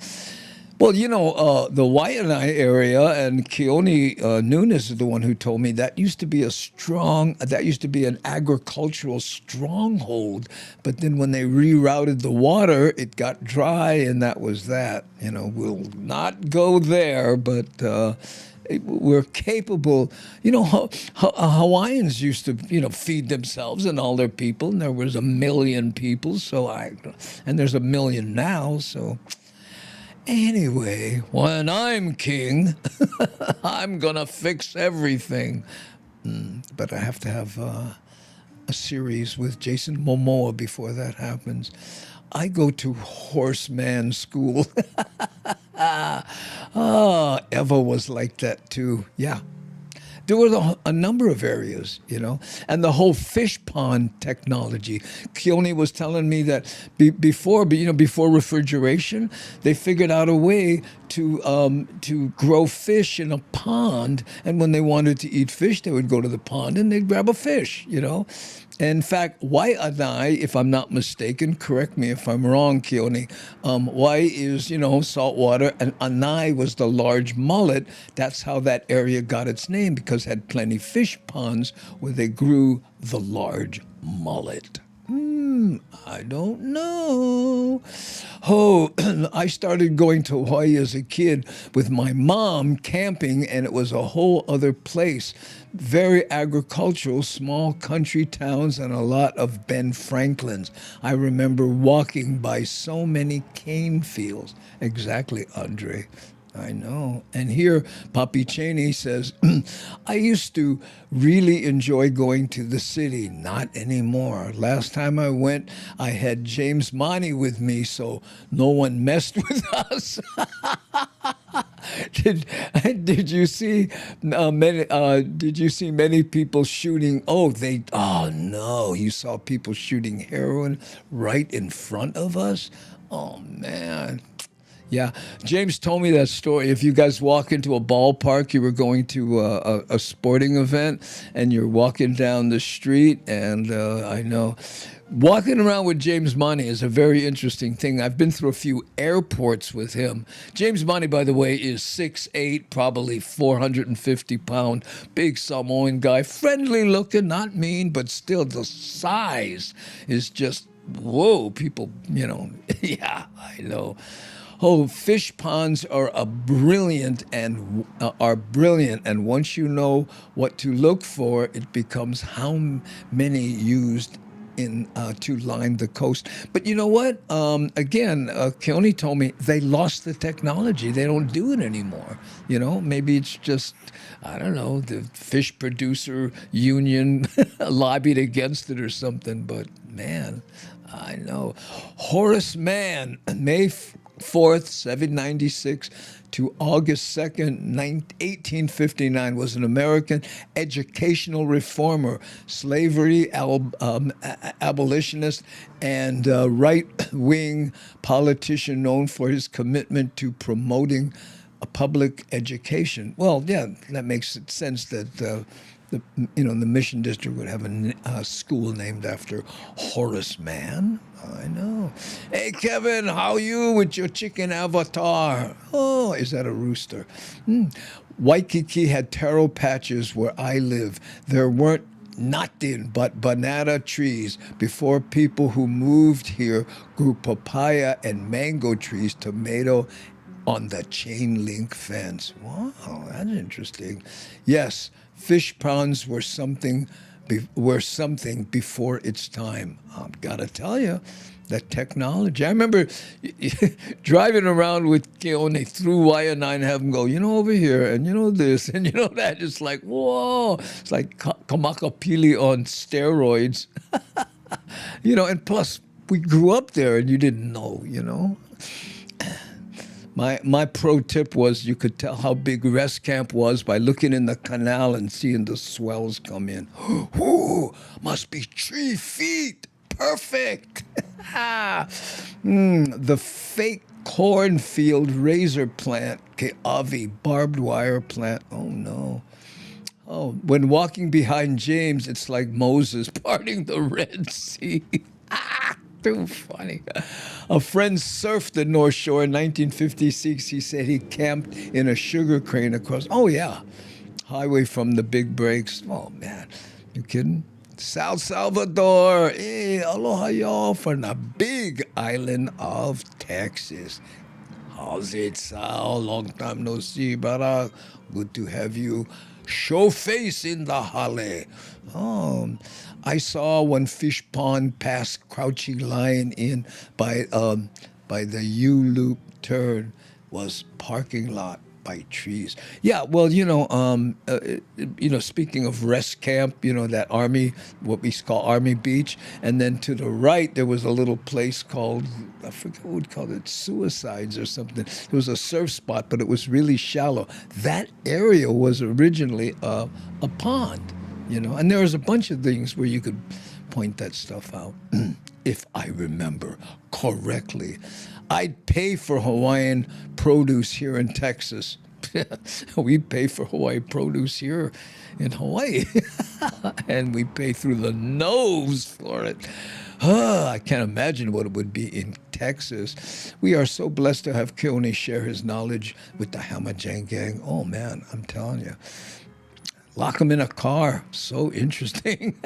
Well, you know, the Waianae area, and Keone Nunes is the one who told me that used to be an agricultural stronghold. But then when they rerouted the water, it got dry, and that was that. You know, we'll not go there, but we're capable. You know, Hawaiians used to, feed themselves and all their people, and there was 1 million people, and there's 1 million now, so. Anyway, when I'm king, I'm gonna fix everything. But I have to have a series with Jason Momoa before that happens. I go to horseman school. Eva was like that too. Yeah. There were a number of areas, and the whole fish pond technology. Keone was telling me that before refrigeration, they figured out a way to grow fish in a pond, and when they wanted to eat fish, they would go to the pond and they'd grab a fish, In fact, Waianae, if I'm not mistaken, correct me if I'm wrong, Keone, Wai is, salt water, and Anai was the large mullet. That's how that area got its name, because it had plenty fish ponds where they grew the large mullet. I don't know. Oh, I started going to Hawaii as a kid with my mom camping, and it was a whole other place. Very agricultural, small country towns, and a lot of Ben Franklins. I remember walking by so many cane fields. Exactly, Andre. I know. And here, Papi Cheney says, I used to really enjoy going to the city. Not anymore. Last time I went, I had James Money with me, so no one messed with us. Did you see many people shooting? Oh no, you saw people shooting heroin right in front of us? Oh man. Yeah, James told me that story. If you guys walk into a ballpark, you were going to a sporting event, and you're walking down the street, and I know. Walking around with James Money is a very interesting thing. I've been through a few airports with him. James Money, by the way, is 6'8", probably 450-pound, big Samoan guy, friendly looking, not mean, but still the size is just, whoa, people, yeah, I know. Oh, fish ponds are brilliant, and once you know what to look for, it becomes how many used to line the coast. But you know what? Again, Keone told me they lost the technology. They don't do it anymore. Maybe it's just, I don't know, the fish producer union lobbied against it or something. But man, I know. Horace Mann, May 4th, 1796 to August 2nd, 1859, was an American educational reformer, slavery abolitionist, and right-wing politician known for his commitment to promoting a public education. Well, yeah, that makes sense that the Mission District would have a school named after Horace Mann. I know. Hey, Kevin, how you with your chicken avatar? Oh, is that a rooster? Waikiki had taro patches where I live. There weren't nothing but banana trees before people who moved here grew papaya and mango trees, tomato on the chain link fence. Wow, that's interesting. Yes, fish ponds were something before its time. I've got to tell you, that technology. I remember driving around with Keone through Waianae and have him go, over here, and this, and that. Just like, whoa. It's like Kamakapili on steroids. And plus, we grew up there, and you didn't know, My pro tip was you could tell how big rest camp was by looking in the canal and seeing the swells come in. Ooh, must be 3 feet. Perfect. The fake cornfield razor plant, Keavi, barbed wire plant. Oh no. Oh, when walking behind James, it's like Moses parting the Red Sea. Too funny. A friend surfed the North Shore in 1956. He said he camped in a sugar crane across. Oh, yeah. Highway from the big breaks. Oh, man. You kidding? South Salvador. Hey, aloha y'all from the big island of Texas. How's it, Sal? Long time no see, brother. Good to have you. Show face in the hale. I saw one fish pond past Crouching Lion Inn by the U-loop turn was parking lot by trees. Yeah, well, speaking of rest camp, that Army, what we call Army Beach, and then to the right there was a little place called, I forget what we'd call it, Suicides or something. It was a surf spot, but it was really shallow. That area was originally a pond. And there was a bunch of things where you could point that stuff out. If I remember correctly, I'd pay for Hawaiian produce here in Texas. We pay for Hawaii produce here in Hawaii. And we pay through the nose for it. I can't imagine what it would be in Texas. We are so blessed to have Keone share his knowledge with the Hamajang gang. Oh, man, I'm telling you. Lock them in a car. So interesting.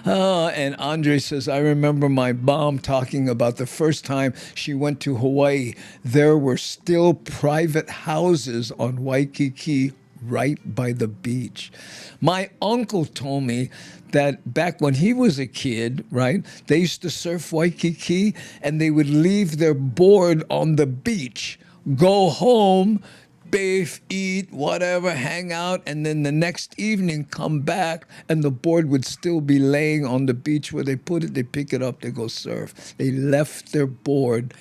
And Andre says, I remember my mom talking about the first time she went to Hawaii. There were still private houses on Waikiki right by the beach. My uncle told me that back when he was a kid, right, they used to surf Waikiki and they would leave their board on the beach, go home, bathe, eat, whatever, hang out, and then the next evening come back and the board would still be laying on the beach where they put it. They pick it up, they go surf. They left their board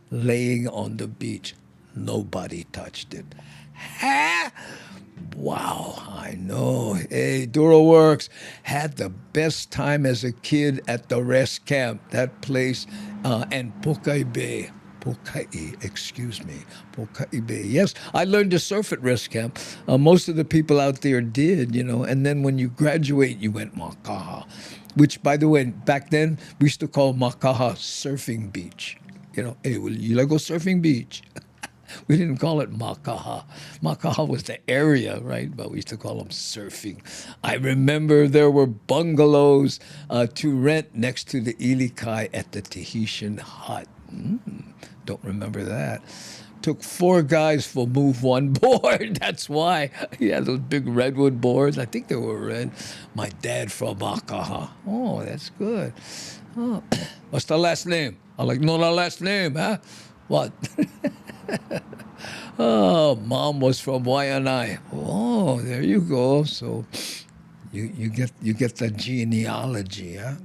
laying on the beach. Nobody touched it. Ha! Wow, I know. Hey, Duro Works had the best time as a kid at the rest camp, that place, and Pokai Bay. Pokai Bay. Yes, I learned to surf at rest camp. Most of the people out there did, and then when you graduate, you went Makaha, which, by the way, back then, we used to call Makaha surfing beach. Hey, well, you like go surfing beach? We didn't call it Makaha. Makaha was the area, right? But we used to call them surfing. I remember there were bungalows to rent next to the Ilikai at the Tahitian hut. Don't remember that. Took 4 guys for move 1 board. That's why he had those big redwood boards. I think they were red. My dad from Makaha. Oh, that's good. Oh. What's the last name? I like know the last name, huh? What? Oh, mom was from Waianae. Oh, there you go. So you get the genealogy, huh?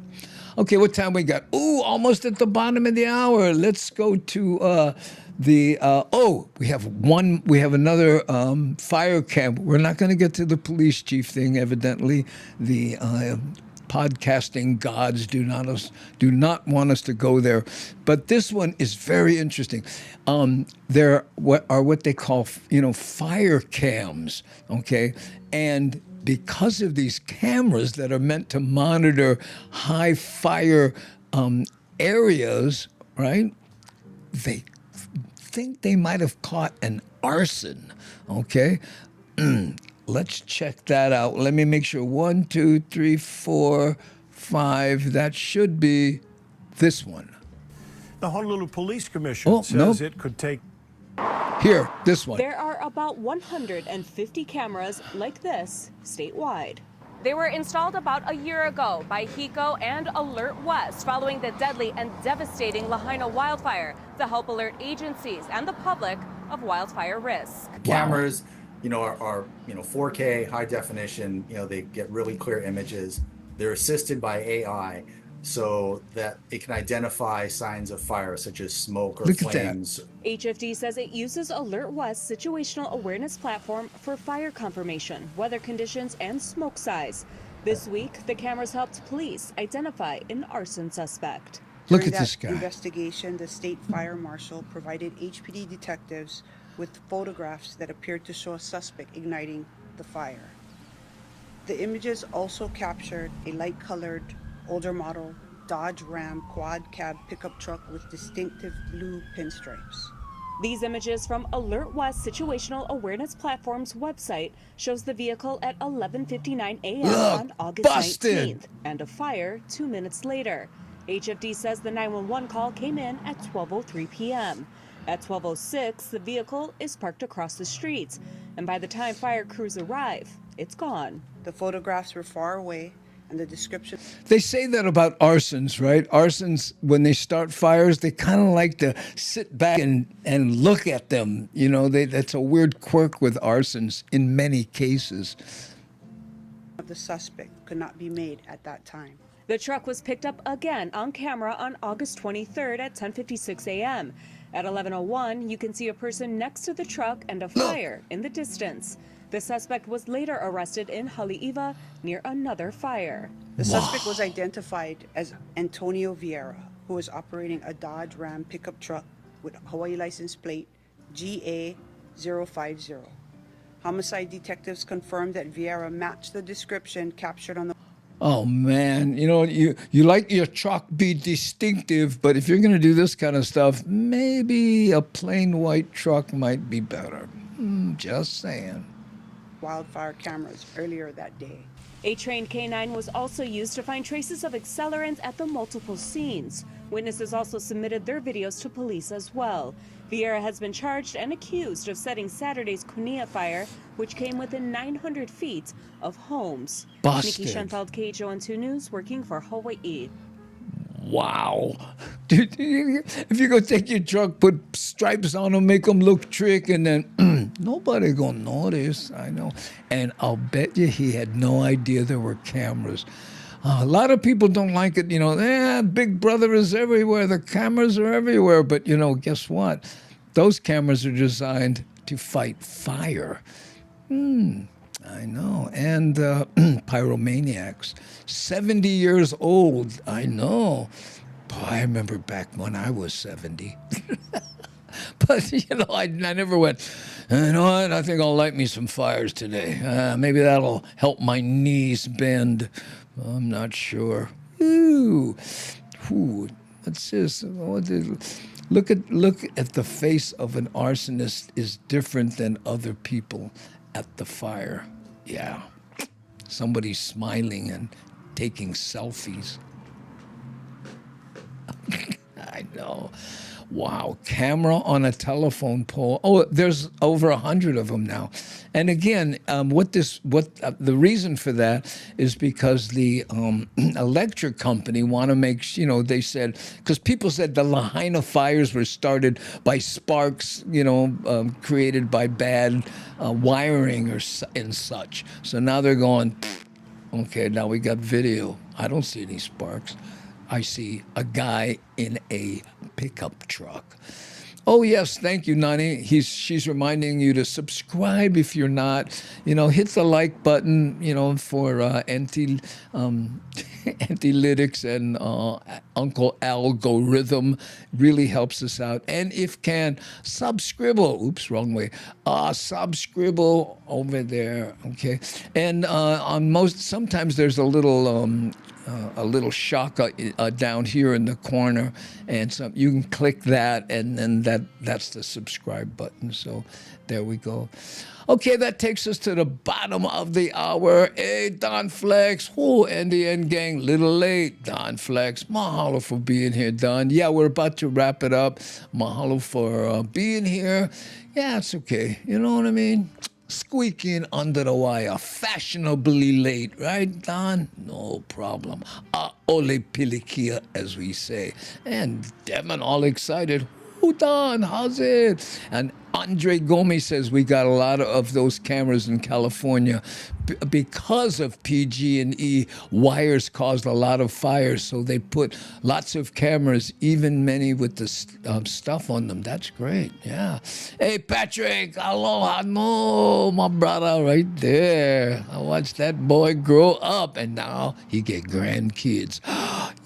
Okay, what time we got? Ooh, almost at the bottom of the hour. Let's go to we have another fire camp. We're not going to get to the police chief thing, evidently. The podcasting gods do not want us to go there. But this one is very interesting. There are what they call, fire cams, okay? And because of these cameras that are meant to monitor high fire areas, right? They think they might have caught an arson, okay? Let's check that out. Let me make sure. 1, 2, 3, 4, 5. That should be this one. The Honolulu Police Commission says it could take... Here, this one. There are about 150 cameras like this statewide. They were installed about a year ago by HECO and Alert West following the deadly and devastating Lahaina wildfire to help alert agencies and the public of wildfire risk. Cameras, are 4K, high definition. They get really clear images. They're assisted by AI. so that it can identify signs of fire, such as smoke or Look at that. flames. HFD says it uses Alert West situational awareness platform for fire confirmation, weather conditions, and smoke size. This week, the cameras helped police identify an arson suspect. Look During at this that guy. investigation, the state fire marshal provided HPD detectives with photographs that appeared to show a suspect igniting the fire. The images also captured a light-colored, older model Dodge Ram quad cab pickup truck with distinctive blue pinstripes. These images from Alert West Situational Awareness Platform's website shows the vehicle at 11:59 a.m. on August busted. 19th and a fire 2 minutes later. HFD says the 911 call came in at 12:03 p.m. At 12:06, the vehicle is parked across the street, and by the time fire crews arrive, it's gone. The photographs were far away, and the description. They say that about arsons, right? Arsons, when they start fires, they kind of like to sit back and look at them. You know, that's a weird quirk with arsons in many cases. Of the suspect could not be made at that time. The truck was picked up again on camera on August 23rd at 10:56 a.m. At 11:01, you can see a person next to the truck and a fire in the distance. The suspect was later arrested in Haleiwa near another fire. The suspect was identified as Antonio Vieira, who was operating a Dodge Ram pickup truck with Hawaii license plate GA050. Homicide detectives confirmed that Vieira matched the description captured on the. Oh man, you know, you like your truck be distinctive, but if you're going to do this kind of stuff, maybe a plain white truck might be better. Just saying. Wildfire cameras earlier that day. A trained canine was also used to find traces of accelerants at the multiple scenes. Witnesses also submitted their videos to police as well. Vieira has been charged and accused of setting Saturday's Kunia fire, which came within 900 feet of homes. Busted. Nikki Schenfeld, KHON2 News, working for Hawaii. Wow. Dude, if you go take your truck, put stripes on them, make them look trick, and then nobody gonna notice, I know. And I'll bet you he had no idea there were cameras. A lot of people don't like it, you know, Big Brother is everywhere, the cameras are everywhere, but you know, guess what? Those cameras are designed to fight fire. I know. And pyromaniacs, 70 years old. I know. Boy, I remember back when I was 70. But, you know, I never went, you know what, I think I'll light me some fires today. Maybe that'll help my knees bend. I'm not sure. Ooh. What's this? Look at the face of an arsonist is different than other people at the fire. Yeah. Somebody's smiling and taking selfies. I know. Wow, camera on a telephone pole. Oh, there's over 100 of them now. And again, the reason for that is because the electric company want to make, you know, they said, because people said the Lahaina fires were started by sparks, you know, created by bad wiring and such. So now they're going, okay, now we got video. I don't see any sparks. I see a guy in a pickup truck. Oh, yes, thank you, Nani. She's reminding you to subscribe if you're not. You know, hit the like button, you know, for Anti-Lytics and Uncle Algorithm. Really helps us out. And if can, subscribble. Oops, wrong way. Subscribble over there, okay? And sometimes there's a little shaka down here in the corner, and so you can click that, and then that's the subscribe button. So there we go. Okay, that takes us to the bottom of the hour. Hey, Don Flex. Andy and gang, little late. Don Flex, mahalo for being here, Don. Yeah, we're about to wrap it up. Mahalo for being here. Yeah, it's okay. You know what I mean? Squeaking under the wire, fashionably late, right, Don? No problem. Ole pilikia, as we say. And Devin all excited. Utan, how's it? And Andre Gomez says we got a lot of those cameras in California. Because of PG&E, wires caused a lot of fires, so they put lots of cameras, even many with the stuff on them. That's great, yeah. Hey, Patrick, aloha, no, my brother right there. I watched that boy grow up, and now he get grandkids.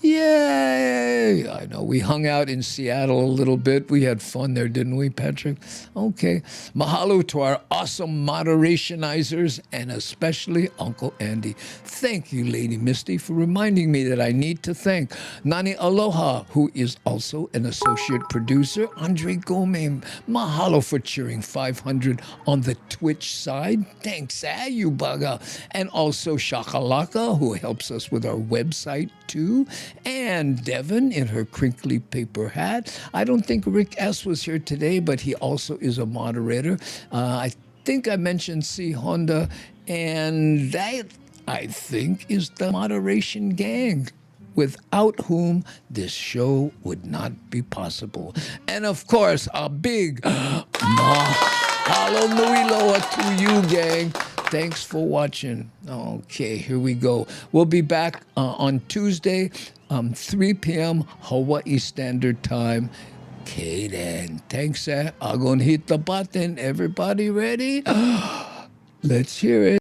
Yay! I know, we hung out in Seattle a little bit. We had fun there, didn't we, Patrick? Okay. Mahalo to our awesome moderationizers, and especially Uncle Andy. Thank you, Lady Misty, for reminding me that I need to thank Nani Aloha, who is also an associate producer, Andre Gomez. Mahalo for cheering 500 on the Twitch side. Thanks, you bugger. And also Shakalaka, who helps us with our website, too. And Devin in her crinkly paper hat. I don't think Rick S. was here today, but he also is a moderator. I think I mentioned C. Honda, and that, I think, is the moderation gang, without whom this show would not be possible. And of course, a big mahalo nui loa to you, gang. Thanks for watching. Okay, here we go. We'll be back on Tuesday, 3 p.m. Hawaii Standard Time. Okay then. Thanks, I'm gonna hit the button. Everybody ready? Let's hear it.